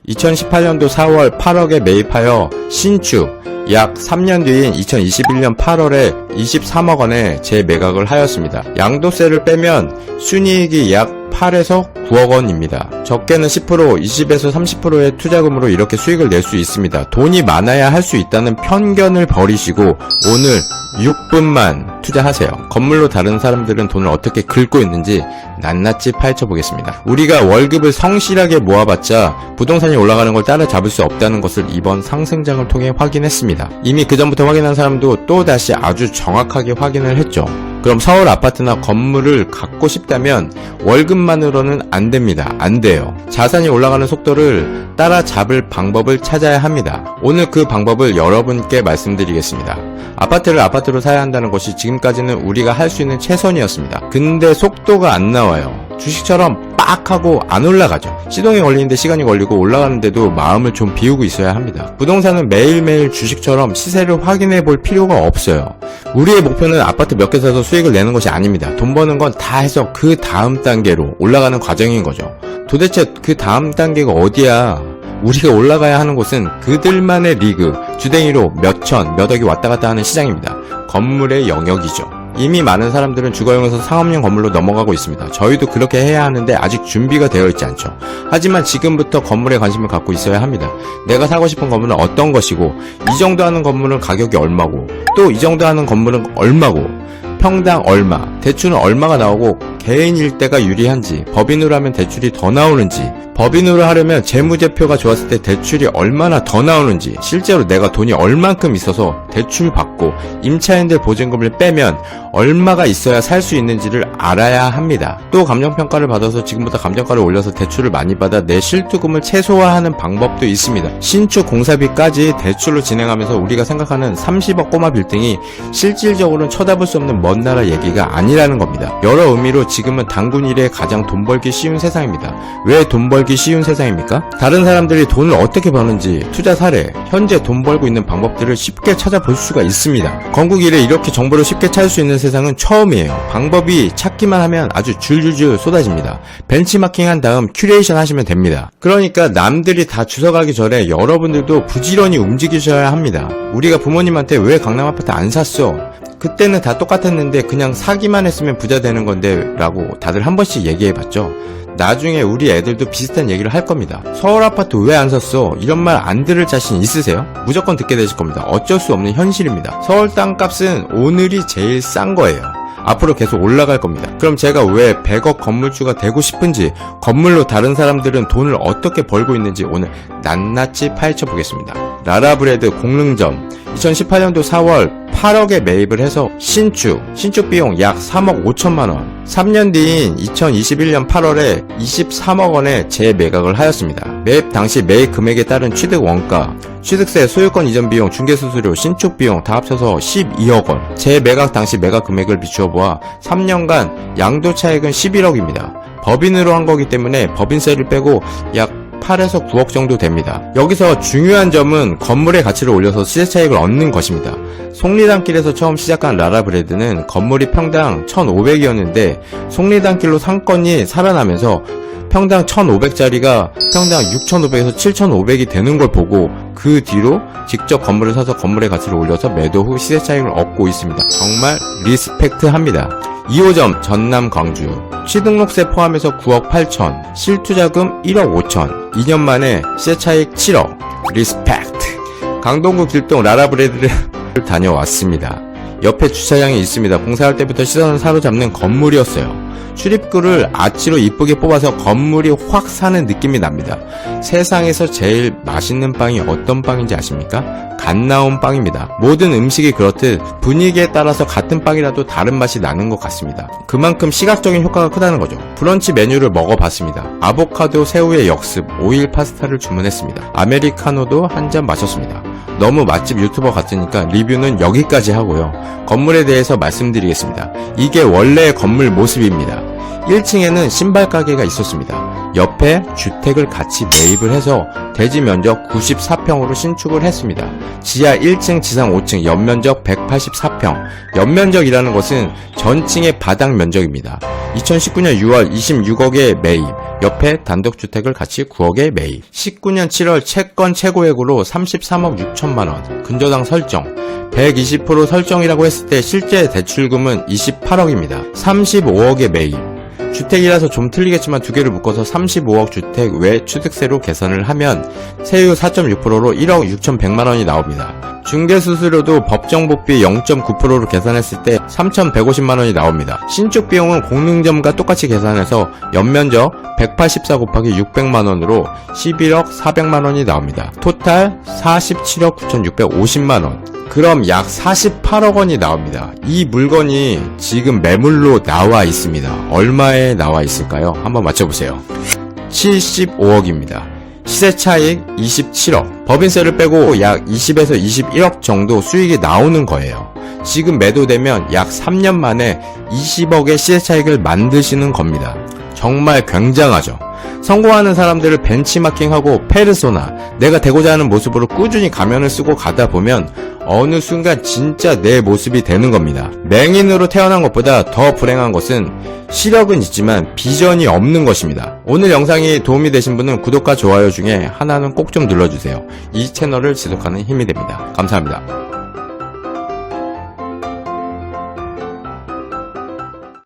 2018년도 4월 8억에 매입하여 신축 약 3년 뒤인 2021년 8월에 23억 원에 재매각을 하였습니다. 양도세를 빼면 순이익이 약 8에서 9억 원입니다. 적게는 10%, 20에서 30%의 투자금으로 이렇게 수익을 낼 수 있습니다. 돈이 많아야 할 수 있다는 편견을 버리시고 오늘 6분만 투자하세요. 건물로 다른 사람들은 돈을 어떻게 긁고 있는지 낱낱이 파헤쳐 보겠습니다. 우리가 월급을 성실하게 모아봤자 부동산이 올라가는 걸 따라잡을 수 없다는 것을 이번 상승장을 통해 확인했습니다. 이미 그 전부터 확인한 사람도 또 다시 아주 정확하게 확인을 했죠. 그럼 서울 아파트나 건물을 갖고 싶다면 월급만으로는 안 됩니다. 안 돼요. 자산이 올라가는 속도를 따라잡을 방법을 찾아야 합니다. 오늘 그 방법을 여러분께 말씀드리겠습니다. 아파트를 아파트로 사야 한다는 것이 지금까지는 우리가 할 수 있는 최선이었습니다. 근데 속도가 안 나와요. 주식처럼 빡 하고 안 올라가죠. 시동이 걸리는데 시간이 걸리고 올라가는데도 마음을 좀 비우고 있어야 합니다. 부동산은 매일매일 주식처럼 시세를 확인해 볼 필요가 없어요. 우리의 목표는 아파트 몇 개 사서 수익을 내는 것이 아닙니다. 돈 버는 건 다 해서 그 다음 단계로 올라가는 과정인 거죠. 도대체 그 다음 단계가 어디야? 우리가 올라가야 하는 곳은 그들만의 리그, 주댕이로 몇천, 몇 억이 왔다 갔다 하는 시장입니다. 건물의 영역이죠. 이미 많은 사람들은 주거용에서 상업용 건물로 넘어가고 있습니다. 저희도 그렇게 해야 하는데 아직 준비가 되어 있지 않죠. 하지만 지금부터 건물에 관심을 갖고 있어야 합니다. 내가 사고 싶은 건물은 어떤 것이고, 이 정도 하는 건물은 가격이 얼마고, 또 이 정도 하는 건물은 얼마고, 평당 얼마, 대출은 얼마가 나오고, 개인일 때가 유리한지, 법인으로 하면 대출이 더 나오는지, 법인으로 하려면 재무제표가 좋았을 때 대출이 얼마나 더 나오는지, 실제로 내가 돈이 얼만큼 있어서 대출 받고 임차인들 보증금을 빼면 얼마가 있어야 살 수 있는지를 알아야 합니다. 또 감정평가를 받아서 지금부터 감정가를 올려서 대출을 많이 받아 내 실투금을 최소화하는 방법도 있습니다. 신축 공사비까지 대출로 진행하면서 우리가 생각하는 30억 꼬마 빌딩이 실질적으로는 쳐다볼 수 없는 먼 나라 얘기가 아니라는 겁니다. 여러 의미로 지금은 단군 이래에 가장 돈 벌기 쉬운 세상입니다. 왜 돈 벌기 쉬운 세상입니까? 다른 사람들이 돈을 어떻게 버는지 투자 사례, 현재 돈 벌고 있는 방법들을 쉽게 찾아볼 수가 있습니다. 건국 이래 이렇게 정보를 쉽게 찾을 수 있는 세상은 처음이에요. 방법이 찾기만 하면 아주 줄줄줄 쏟아집니다. 벤치마킹한 다음 큐레이션 하시면 됩니다. 그러니까 남들이 다 주워가기 전에 여러분들도 부지런히 움직이셔야 합니다. 우리가 부모님한테 왜 강남 아파트 안 샀어? 그때는 다 똑같았는데 그냥 사기만 했으면 부자 되는 건데 라고 다들 한 번씩 얘기해봤죠. 나중에 우리 애들도 비슷한 얘기를 할 겁니다. 서울 아파트 왜 안 샀어? 이런 말 안 들을 자신 있으세요? 무조건 듣게 되실 겁니다. 어쩔 수 없는 현실입니다. 서울 땅값은 오늘이 제일 싼 거예요. 앞으로 계속 올라갈 겁니다. 그럼 제가 왜 100억 건물주가 되고 싶은지, 건물로 다른 사람들은 돈을 어떻게 벌고 있는지 오늘 낱낱이 파헤쳐 보겠습니다. 라라브레드 공릉점 2018년도 4월 8억에 매입을 해서 신축 비용 약 3억 5천만원, 3년 뒤인 2021년 8월에 23억 원에 재매각을 하였습니다. 매입 당시 매입 금액에 따른 취득 원가, 취득세, 소유권 이전 비용, 중개수수료, 신축 비용 다 합쳐서 12억 원. 재매각 당시 매각 금액을 비추어 보아 3년간 양도 차익은 11억입니다. 법인으로 한 거기 때문에 법인세를 빼고 약 8에서 9억 정도 됩니다. 여기서 중요한 점은 건물의 가치를 올려서 시세 차익을 얻는 것입니다. 속리단길에서 처음 시작한 라라브레드는 건물이 평당 1,500이었는데 속리단길로 상권이 살아나면서 평당 1,500짜리가 평당 6,500에서 7,500이 되는 걸 보고 그 뒤로 직접 건물을 사서 건물의 가치를 올려서 매도 후 시세 차익을 얻고 있습니다. 정말 리스펙트합니다. 2호점 전남 광주 취등록세 포함해서 9억 8천, 실투자금 1억 5천, 2년 만에 시세 차익 7억. 리스펙트. 강동구 길동 라라브레드를 다녀왔습니다. 옆에 주차장이 있습니다. 공사할 때부터 시선을 사로잡는 건물이었어요. 출입구를 아치로 이쁘게 뽑아서 건물이 확 사는 느낌이 납니다. 세상에서 제일 맛있는 빵이 어떤 빵인지 아십니까? 갓 나온 빵입니다. 모든 음식이 그렇듯 분위기에 따라서 같은 빵이라도 다른 맛이 나는 것 같습니다. 그만큼 시각적인 효과가 크다는 거죠. 브런치 메뉴를 먹어봤습니다. 아보카도 새우의 역습, 오일 파스타를 주문했습니다. 아메리카노도 한 잔 마셨습니다. 너무 맛집 유튜버 같으니까 리뷰는 여기까지 하고요. 건물에 대해서 말씀드리겠습니다. 이게 원래의 건물 모습입니다. 1층에는 신발 가게가 있었습니다. 옆에 주택을 같이 매입을 해서 대지 면적 94평으로 신축을 했습니다. 지하 1층, 지상 5층, 연면적 184평. 연면적이라는 것은 전층의 바닥 면적입니다. 2019년 6월 26억의 매입, 옆에 단독주택을 같이 9억에 매입. 19년 7월 채권 최고액으로 33억 6천만원. 근저당 설정. 120% 설정이라고 했을 때 실제 대출금은 28억입니다. 35억에 매입. 주택이라서 좀 틀리겠지만 두 개를 묶어서 35억 주택 외 취득세로 계산을 하면 세율 4.6%로 1억 6,100만원이 나옵니다. 중개수수료도 법정복비 0.9%로 계산했을 때 3,150만원이 나옵니다. 신축 비용은 공릉점과 똑같이 계산해서 연면적 184 곱하기 600만원으로 11억 400만원이 나옵니다. 토탈 47억 9,650만원. 그럼 약 48억 원이 나옵니다. 이 물건이 지금 매물로 나와 있습니다. 얼마에 나와 있을까요? 한번 맞춰보세요. 75억입니다. 시세 차익 27억. 법인세를 빼고 약 20에서 21억 정도 수익이 나오는 거예요. 지금 매도되면 약 3년 만에 20억의 시세 차익을 만드시는 겁니다. 정말 굉장하죠. 성공하는 사람들을 벤치마킹하고 페르소나, 내가 되고자 하는 모습으로 꾸준히 가면을 쓰고 가다 보면 어느 순간 진짜 내 모습이 되는 겁니다. 맹인으로 태어난 것보다 더 불행한 것은 시력은 있지만 비전이 없는 것입니다. 오늘 영상이 도움이 되신 분은 구독과 좋아요 중에 하나는 꼭 좀 눌러주세요. 이 채널을 지속하는 힘이 됩니다. 감사합니다.